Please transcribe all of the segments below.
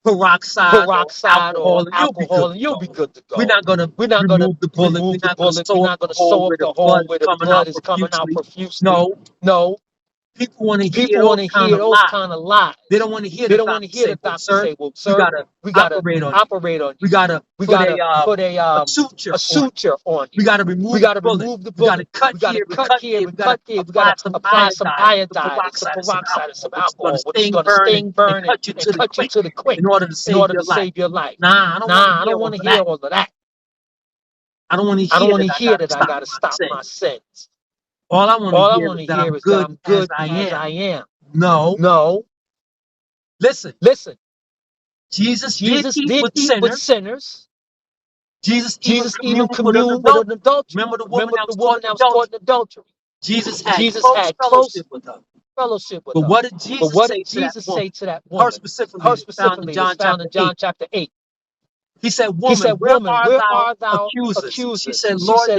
peroxide or alcohol, and you'll be good to go. We're not going to remove the bullet. We're not going to sew up the hole where the blood is coming out profusely. No. People want to hear those kind of lies. They don't want to hear the doctor say, "Well, sir, we gotta operate on you. We gotta put a suture on you. We gotta remove the bullet. We gotta cut here. We cut here. We gotta apply some iodine, some peroxide, some alcohol, which is gonna sting, burn, and cut you to the quick in order to save your life." Nah, I don't want to hear all of that. I don't want to hear that I gotta stop my sins. All I want to hear is that I'm good as I am. No. Listen. Jesus did eat with sinners. Jesus even communed with an adulterer. Remember the woman that was caught in adultery? Jesus had close fellowship with her. But what did Jesus say to that woman? Her specifically is found in John chapter 8. He said, "Woman, where are thou accusers?" She said, "Lord,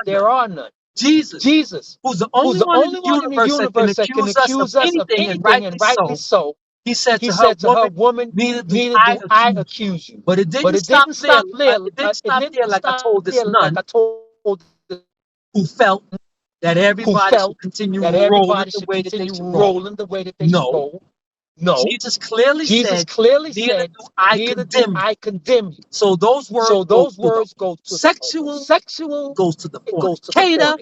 there are none." Jesus, who's the only one in the universe that can accuse us of anything, and rightly so, he said to her, "Woman, neither do I accuse you." But it didn't stop there. It didn't stop there like I told this nun who felt that everybody should continue rolling the way that they should roll. No. Jesus clearly said, "Neither do I condemn you." So those words go to sexual, goes to the fornicator,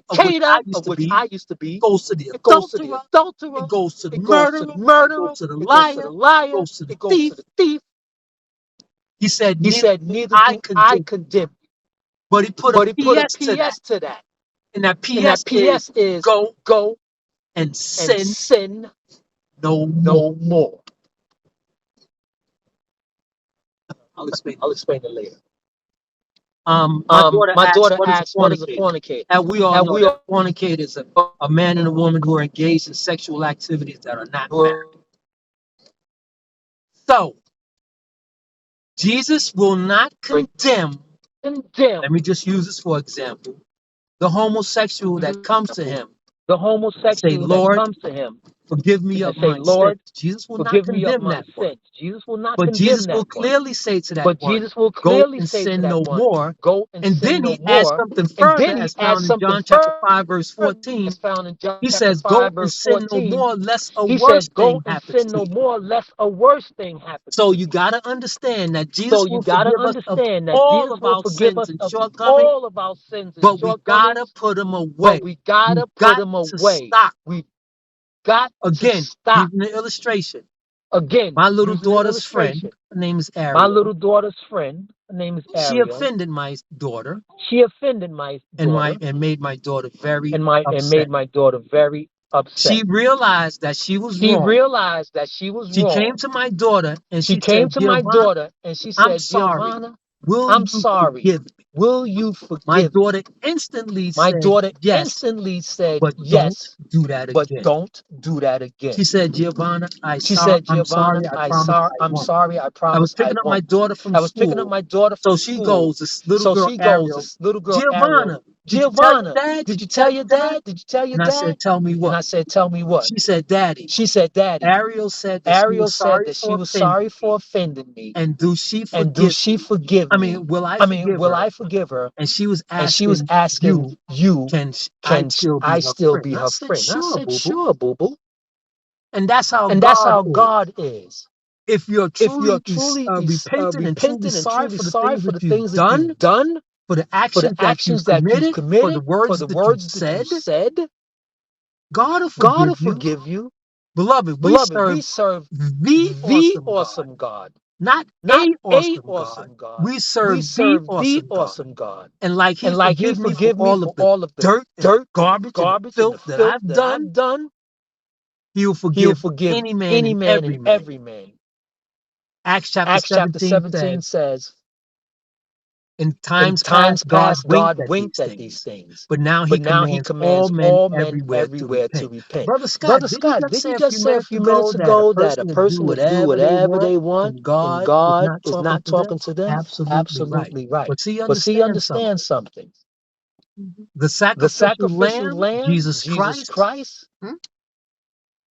of which I used to be, goes to the adulterer, it goes to the murderer, it goes to the liar, it goes to the thief. He said, "Neither do I condemn you." But he put a PS to that. And that PS is go and sin no more. I'll explain it later. My daughter asked, "What is a fornicator?" And we all know that fornicator is a man and a woman who are engaged in sexual activities that are not married. So, Jesus will not condemn, let me just use this for example, the homosexual that comes to him. Say, "Lord, forgive me of my sins." Jesus will not condemn that one. But Jesus will clearly say to that one, "Go and sin no more." And then he adds something further, as found in John chapter 5, verse 14. He says, "Go and sin no more, lest a worse thing happens to you." So you got to understand that Jesus will forgive us of all of our sins and shortcomings, but we got to put them away. We got to stop. Again, using the illustration. My little daughter's friend, her name is Ariel. She offended my daughter. And made my daughter very upset. She realized that she was wrong. She came to my daughter and she said, "Giovanna, I'm sorry. Will you forgive me?" My daughter instantly said, "Yes, but don't do that again." She said, "Giovanna, I'm sorry. I promise I won't." I was picking up my daughter from school. So she goes, this little girl, Ariel, "Giovanna, did you tell your dad? Did you tell your dad?" And I said, "Tell me what?" She said, "Daddy, Ariel said that she was sorry for offending me. And do she forgive me? I mean, will I forgive her?" And she was asking you, can I still be her friend? I said, "Sure, boo-boo." And that's how God is. If you're truly repentant and truly sorry for the things that you've done, for the actions that you've committed, for the words that you said, God will forgive you. Beloved, we serve the awesome God. Not a awesome God. We serve the awesome God. And like he forgive me for all of the dirt, garbage, and filth that I've done, he'll forgive any man and every man. Acts chapter 17 says, "In times past, God winked at these things. But now he commands all men everywhere to repent." Brother Scott, didn't you just say a few minutes ago that a person can do whatever they want and God is not talking to them? Absolutely right. But see, understand something. The sacrificial lamb, Jesus Christ,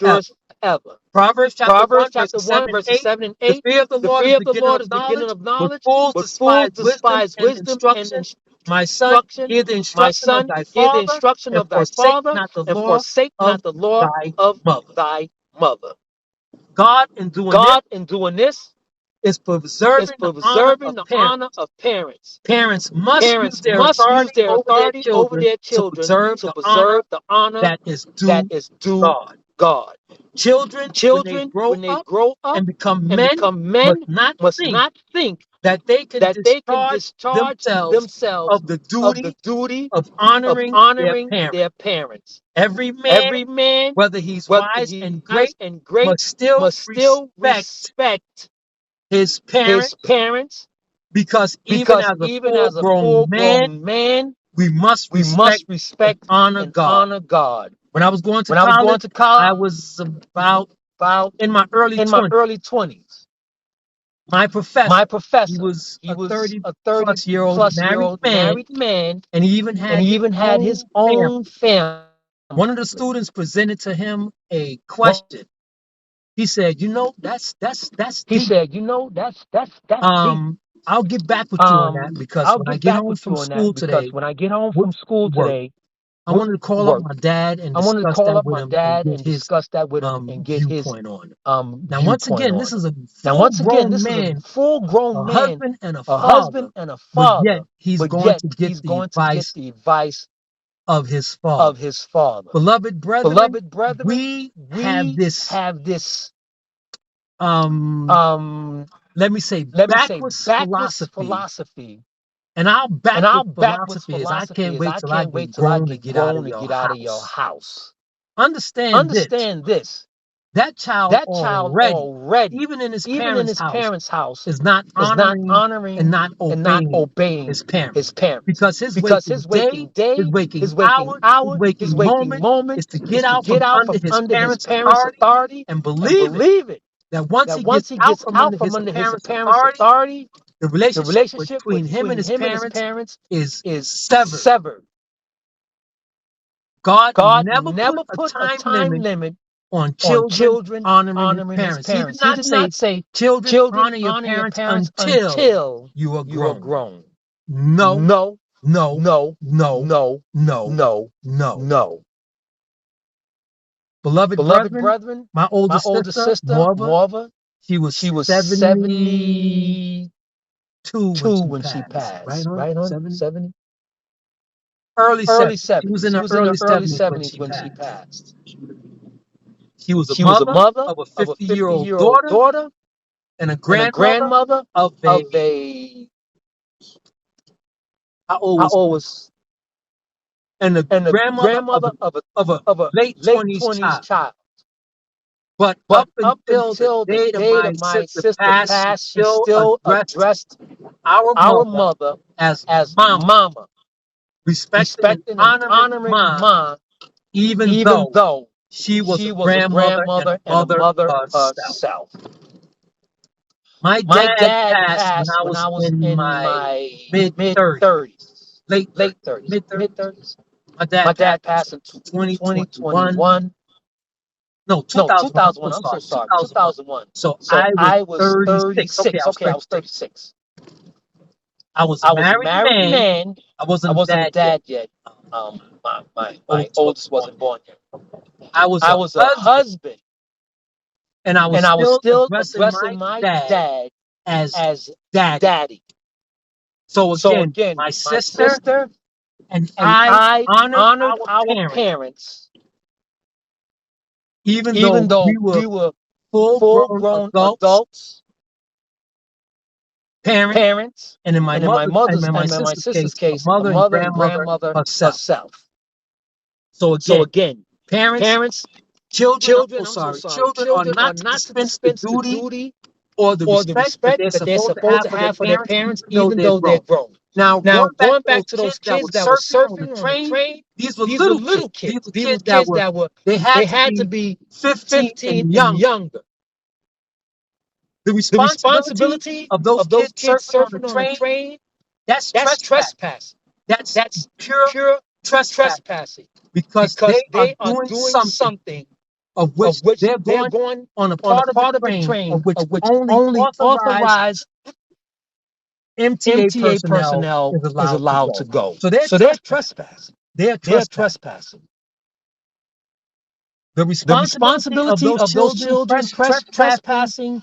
forever. forever. Proverbs chapter Proverbs 1, chapter verses 7 1, and verses 8. 7 and The 8. fear of the The Lord is fear of the beginning Lord of is the beginning knowledge, of but knowledge, fools but fools despise wisdom despise and wisdom and instruction. My son, instruction. hear the My instruction of son, thy hear the father, instruction and of thy forsake father, not the and law forsake of not the law thy of mother. thy mother. God, in doing this, God, in doing this, is is preserving the honor preserving of the honor parents. of parents. Parents must use Parents their must use authority their over their authority over children their to children preserve to the honor preserve the honor that is that due is to due God. God. Children, when they Children, grow when they up grow up and become and men, become men, must not must think not think that they can that they can discharge discharge themselves themselves of the of the duty duty of of honoring their honoring parents. their parents. Every man, Every man, whether he's whether wise he's and wise great, and great, must still must still respect respect his his parents, parents, because even because as a even full as a grown full man, grown man, we must we respect must and respect honor and God. honor God. When I was going to When I was college, going to I college, was about about in my early in my 20s. early 20s, My my professor, he professor, was he a was 30 a 30 plus year old plus year married old man, married man, and he even and had he his even had his own family. own family. One of the students presented to him a One, question. He said, that's he deep. said, that's deep. I'll get back with you on that, because I'll when I get get back home with from you on that school because today, when I get home with from school work, today, I wanted to call up work, my dad and I wanted to discuss call that up with my him and dad get and his discuss that with him and get his viewpoint on it. Now, once viewpoint again, this on it. is a Now, full once again, grown this is a man, a full-grown man, husband and a a husband father, and a but yet father, he's but going yet to get he's the going to get advice the advice of his of father. his father. Beloved brethren, Beloved brethren, we have we this, have this, um, um, let me say, let me say, backwards backwards philosophy. philosophy. And our And our backwards backwards philosophy is, I philosophy can't is wait I till I can't wait get till I grown to get get out of grown to your get out of your house. house. Understand this. Understand this. That child That child already, already, even in his even in parents' his house, parents' house, is not is not honoring and honoring not and not obeying obeying his parents. his parents. Because his Because waking his day, waking his day, waking his waking hour, his hour, his waking waking moment moment is to is get to out get from out under from his under his parents' parents' authority, authority and and believe it, believe it. that once That he gets once he out gets from out under from his under his parents' parents' authority, authority, the the relationship relationship between him and between his him and his parents parents is is severed. severed. God God never put never a put a time time limit limit on on children children honoring his honoring his parents. He did parents. He not did say, not say, children, children, honor your honor your parents parents until until you are you are grown. grown. No, No, no, no, no, no, no, no, no. no. Beloved Beloved brethren, brethren, my older my older sister, sister, Morva, Morva, she was she was 72 when 72 she when she passed. Right, passed, honey? right, honey? 70? 70? Early Early 70s. She was 70s. in She her was in her early early 70s when 70s she when she passed. passed. She was a She was a mother mother of a of a 50-year-old 50-year-old daughter daughter and a and a grandmother grandmother of a, of a, how old how was old she? was, And the and a grandmother grandmother of a of a late late 20s 20s child. child. But But up up until the until the date of date my of my sister sister passed, she passed, she still still addressed addressed our our mother mother as as mama, mama, respecting and respecting and honoring honoring ma, ma, even even though though she was a she was a grandmother and a grandmother and a mother mother herself. herself. My My dad dad passed when passed I when was I was in in my my mid mid 30s, 30s, late late 30s, 30s, mid mid 30s. 30s. My dad My passed dad passed in in 2021. 2021. No, No, 2001. I'm 2001. so I'm so sorry. sorry. 2001. 2001. So So I was I was 36. Okay, 36. I was Okay, I was 36. 36. I was a I was a married married man. man. I I wasn't a wasn't a dad yet. dad yet. My Oldest wasn't oldest born wasn't yet. born yet. I was I a was a husband, husband, and I was and I was still still addressing addressing my my dad dad as as daddy. daddy. So So again, again, my my sister sister and and I I honored honored our our parents, parents, even even though though we were we were full full-grown grown adults, adults, parents, parents, and in my and in my mother's and mother's in my and in my sister's sister's case, a case, a mother and mother and grandmother grandmother herself. herself. So So again, again, parents, parents, children, I'm so children, I'm so sorry, sorry, children are children not are to not to dispense the dispense the duty duty or the or the respect that respect they're that they're supposed to supposed have to for their have for their parents, parents, even though even they're though they're grown. grown. Now, Now, going back going to those back to those kids that were kids that were surfing on the surfing on the train, train, these were these were little kids. little These kids. were These were kids that kids were, that were, they they had to had to be be 15 15 and and younger. younger. The The responsibility responsibility of those of those kids kids surfing on the surfing on the train, train, that's that's trespass. trespassing. That's That's pure pure trespass, trespassing because they because are they are doing doing something something of of which which they're they're going going on a on a part of the part of the train train of which of which only only authorized authorized MTA MTA personnel personnel is is allowed to allowed to go. go. So they're So they're trespassing. trespassing. They're They're trespassing. trespassing. The The responsibility of responsibility those of those children children trespassing trespassing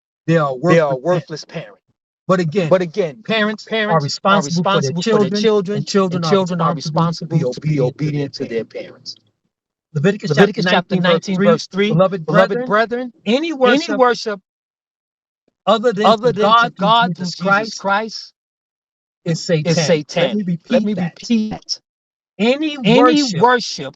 They are They are a worthless parents. worthless parent. But again, But again, parents are parents are responsible for their responsible for their children, children, and children and are children are responsible to be responsible to be obedient to their obedient to their parents. parents. Leviticus chapter Leviticus chapter 19, verse 19, 3. verse 3. Beloved Beloved brethren, brethren, any any worship worship other than to other than to God through God through Jesus Jesus Christ Christ is is satanic. Let me satanic. Let repeat me that. repeat that. Any Any worship worship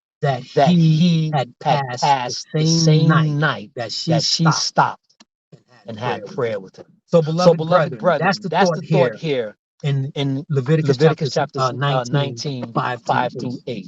that that he he had had passed the passed the same same night night that she that she stopped stopped and and had prayer had with him. prayer with him. So, So, beloved beloved brethren, that's brethren, the that's thought the thought here here in in Leviticus Leviticus chapters chapters 19, 19, 5 through 5 8. through 8.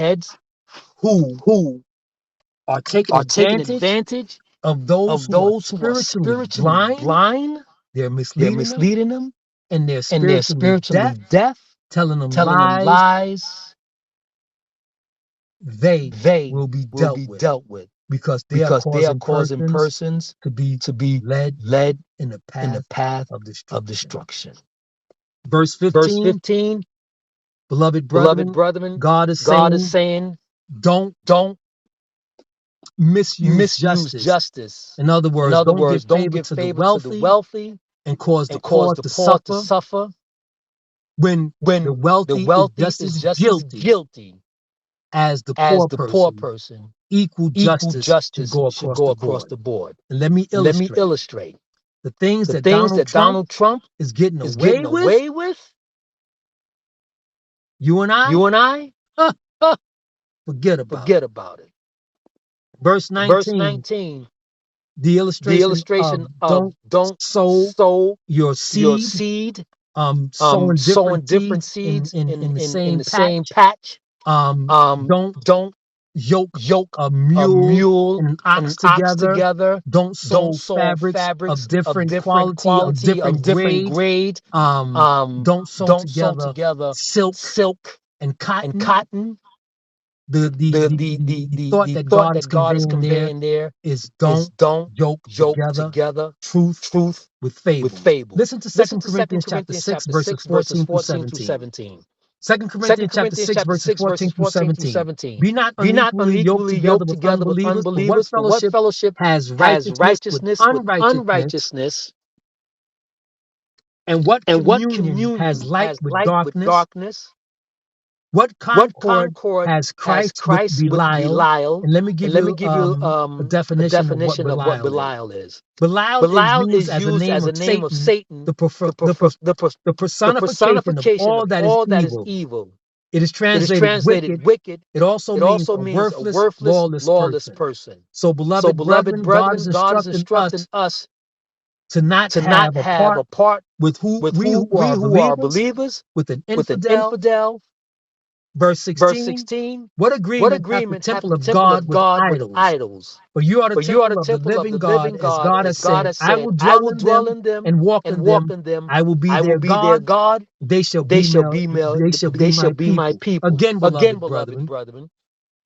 heads who who are taking are taking advantage advantage of those of who are those who are spiritually spiritually blind. blind. They're They're misleading them, misleading them, and they're and they're spiritually deaf, spiritually deaf, telling them telling them lies. lies. They They will be will dealt be with dealt with because they are because they are causing causing persons persons to be to be led led in the in the path path of of destruction. destruction. Verse Verse 15, 15, beloved beloved brethren, brethren, God is God is saying, saying, don't don't misuse misuse justice. justice. In other In words, other don't give words, don't favor give to the favor to the wealthy wealthy and cause the and cause poor the to poor to suffer suffer when the when the wealthy is wealthy just is as just as guilty guilty as the as poor the poor person. person. Equal Equal justice should justice go should across go the across board. the board. And let me Let me illustrate illustrate the things the that things Donald that Trump Donald Trump is getting is away getting with. away with. You and I, You and I, huh, huh, forget about it. forget about it. Verse Verse 19, 19, the the illustration of illustration of don't don't sow sow your your seed, seed, sowing different sowing different seeds seeds in the in same the same patch. patch. Don't Don't yoke yoke a a mule mule and an and ox an ox together. together. Don't Don't sow sow fabrics of fabrics of different different quality, of quality, of different different grade. grade. Don't sew Don't sew together together silk silk and and cotton. cotton. The thought The that thought God is that God is conveying there conveying there is is don't don't yoke yoke together together truth truth with with fable. fable. Listen to Listen Second to 2 Corinthians chapter Corinthians 6, chapter verses 6, verses 14 through 14 through 17. 17. 2 2 Corinthians chapter Corinthians 6, chapter verses 6, 14 verses through 14 through 17. 17. Be not Be not unequally yoked unequally together yoked with together with unbelievers, for what unbelievers, for what fellowship fellowship has has righteousness with righteousness with unrighteousness? unrighteousness, And what and what communion has communion light has with light with darkness? darkness? What What concord concord has has Christ with Christ with Belial? Belial? And let me And give let me you give you a a definition of what definition of what Belial is. Belial is. Belial is Belial used is as a used name as of a name of Satan, Satan, the, prefer, the, the, perf- pers- the, pers- the the personification of personification all of that is all that is evil. evil. It is It is translated translated wicked. wicked. It also It means also a means a worthless, worthless, lawless lawless person. person. So, So, beloved beloved brethren, God is brethren, God is instructing instructing us us to not to not have a have part a part with who with we who we are who are believers believers with an with an infidel. infidel. Verse Verse 16, 16, what what agreement hath the agreement hath temple the of temple God of with God with idols? idols? For you are the For you are temple the of the temple of living the God, living as God, God as has God said, has I said, will I dwell will in dwell them in them and walk and in walk them. in them. I will be I will their be their God. God. They shall They be shall my, be my, they shall be they shall my be my people. people. Again, Again, beloved beloved brethren, brethren,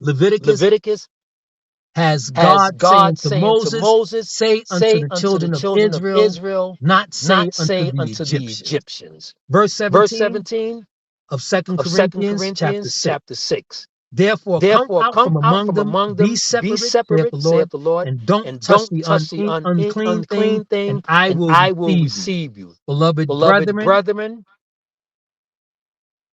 Leviticus Leviticus has has God saying God to saying to Moses, Moses, say unto say the unto the children of children of Israel, Israel, not say not unto say the unto the Egyptians. Egyptians. Verse Verse 17 17 of 2 of 2 Corinthians chapter Corinthians 6. chapter 6. Therefore, come Therefore, out come from out among from them, among be them, be separate, saith the separate, Lord, saith the Lord, and don't and touch don't the touch the unclean thing, unclean thing, and I and will I will receive you. receive you. Beloved Beloved brethren, brethren,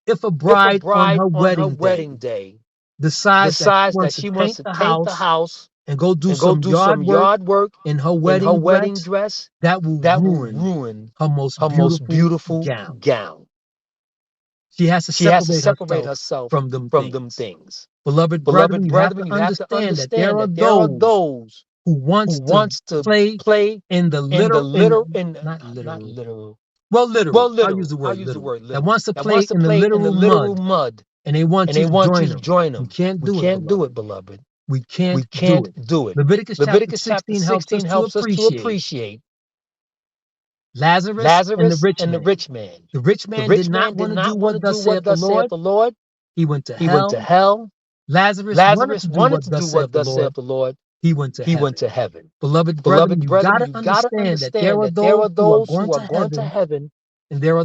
if a if a bride on bride her on her wedding day wedding day decides that she decides that wants to she wants paint to the paint the house house and go do and go some do yard some work yard work in her in her wedding wedding dress, dress, that will that will ruin ruin her most her most beautiful beautiful gown. gown. She has to She has to separate separate herself herself from them from them things. things. Beloved brethren, Beloved you have to brethren, you have to understand that there understand are that there are those those who who wants to wants to play play in the in the literal, literal, not not literal, literal, well, well, literal. I'll use literal. the I'll word use the literal. word That literal. wants to That play wants to in the play in the literal literal mud, mud, and they want and you they to want join you to them. join We them. can't We do it, can't do beloved. it, beloved. We can't We do can't it. do it. Leviticus chapter Leviticus chapter 16 helps us 16 to helps us to appreciate appreciate Lazarus and the Lazarus rich and the man. rich man. The rich The man did rich not man did want to do not want to what do thus what saith the thus saith Lord. the Lord. He went to He went hell. to hell. Lazarus wanted Lazarus to do wanted what to do thus saith what the thus saith Lord. the Lord. He went to He went heaven. to heaven. Beloved brethren, Beloved you got brethren, to you got to understand that there understand are that there those are who are those going who are to going to heaven heaven and there are